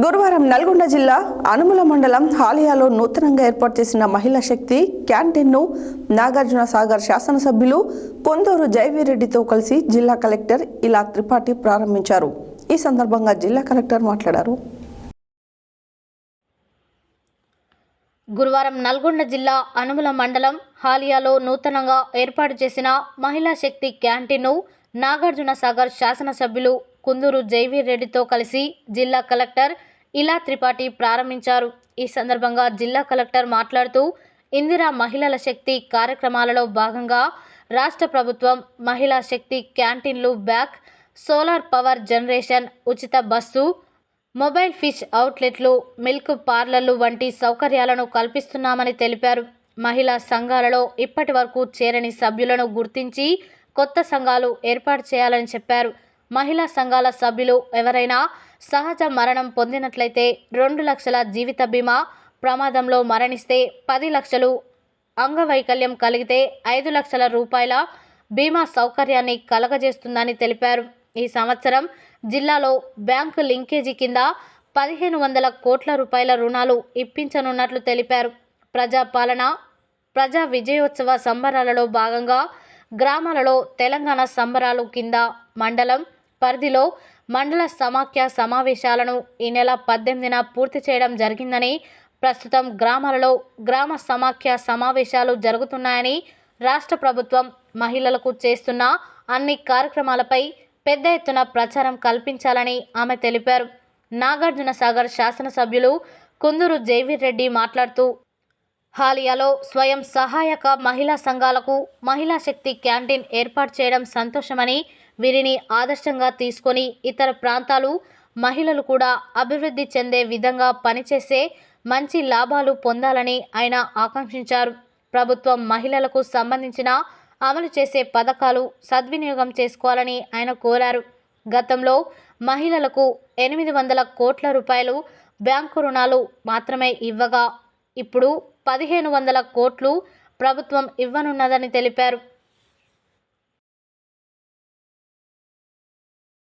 గురువారం నల్గొండ జిల్లా అనుముల మండలం హాలియాలో నూతనంగా ఏర్పాటు చేసిన మహిళా శక్తి క్యాంటీన్ను నాగార్జున సాగర్ శాసనసభ్యులు కొందూరు జైవీరెడ్డితో కలిసి జిల్లా కలెక్టర్ ఇలా త్రిపాఠి ప్రారంభించారు. ఈ సందర్భంగా జిల్లా కలెక్టర్ మాట్లాడారు. గురువారం నల్గొండ జిల్లా అనుముల మండలం హాలియాలో నూతనంగా ఏర్పాటు చేసిన మహిళా శక్తి క్యాంటీన్ను నాగార్జున సాగర్ శాసనసభ్యులు కొందూరు జైవీరెడ్డితో కలిసి జిల్లా కలెక్టర్ ఇలా త్రిపాఠి ప్రారంభించారు. ఈ సందర్భంగా జిల్లా కలెక్టర్ మాట్లాడుతూ ఇందిరా మహిళల శక్తి కార్యక్రమాలలో భాగంగా రాష్ట్ర ప్రభుత్వం మహిళా శక్తి క్యాంటీన్లు, బ్యాక్, సోలార్ పవర్ జనరేషన్, ఉచిత బస్సు, మొబైల్ ఫిష్ అవుట్లెట్లు, మిల్క్ పార్లర్లు వంటి సౌకర్యాలను కల్పిస్తున్నామని తెలిపారు. మహిళా సంఘాలలో ఇప్పటి వరకు చేరని సభ్యులను గుర్తించి కొత్త సంఘాలు ఏర్పాటు చేయాలని చెప్పారు. మహిళా సంఘాల సభ్యులు ఎవరైనా సహజ మరణం పొందినట్లయితే 2 లక్షల జీవిత బీమా, ప్రమాదంలో మరణిస్తే 10 లక్షలు, అంగవైకల్యం కలిగితే 5 లక్షల రూపాయల బీమా సౌకర్యాన్ని కలగజేస్తుందని తెలిపారు. ఈ సంవత్సరం జిల్లాలో బ్యాంకు లింకేజీ కింద 1500 కోట్ల రూపాయల రుణాలు ఇప్పించనున్నట్లు తెలిపారు. ప్రజాపాలన, ప్రజా విజయోత్సవ సంబరాలలో భాగంగా గ్రామాలలో తెలంగాణ సంబరాలు కింద మండలం పరిధిలో మండల సమాఖ్య సమావేశాలను ఈ నెల 18న పూర్తి చేయడం జరిగిందని, ప్రస్తుతం గ్రామాలలో గ్రామ సమాఖ్య సమావేశాలు జరుగుతున్నాయని, రాష్ట్ర ప్రభుత్వం మహిళలకు చేస్తున్న అన్ని కార్యక్రమాలపై పెద్ద ఎత్తున ప్రచారం కల్పించాలని ఆమె తెలిపారు. నాగార్జున సాగర్ శాసనసభ్యులు కొందూరు జైవీరెడ్డి మాట్లాడుతూ హాలియాలో స్వయం సహాయక మహిళా సంఘాలకు మహిళా శక్తి క్యాంటీన్ ఏర్పాటు చేయడం సంతోషమని, వీరిని ఆదర్శంగా తీసుకొని ఇతర ప్రాంతాలు మహిళలు కూడా అభివృద్ధి చెందే విధంగా పనిచేసే మంచి లాభాలు పొందాలని ఆయన ఆకాంక్షించారు. ప్రభుత్వం మహిళలకు సంబంధించిన అమలు చేసే పథకాలు సద్వినియోగం చేసుకోవాలని ఆయన కోరారు. గతంలో మహిళలకు 800 కోట్ల రూపాయలు బ్యాంకు రుణాలు మాత్రమే ఇవ్వగా ఇప్పుడు 1500 కోట్లు ప్రభుత్వం ఇవ్వనున్నదని తెలిపారు.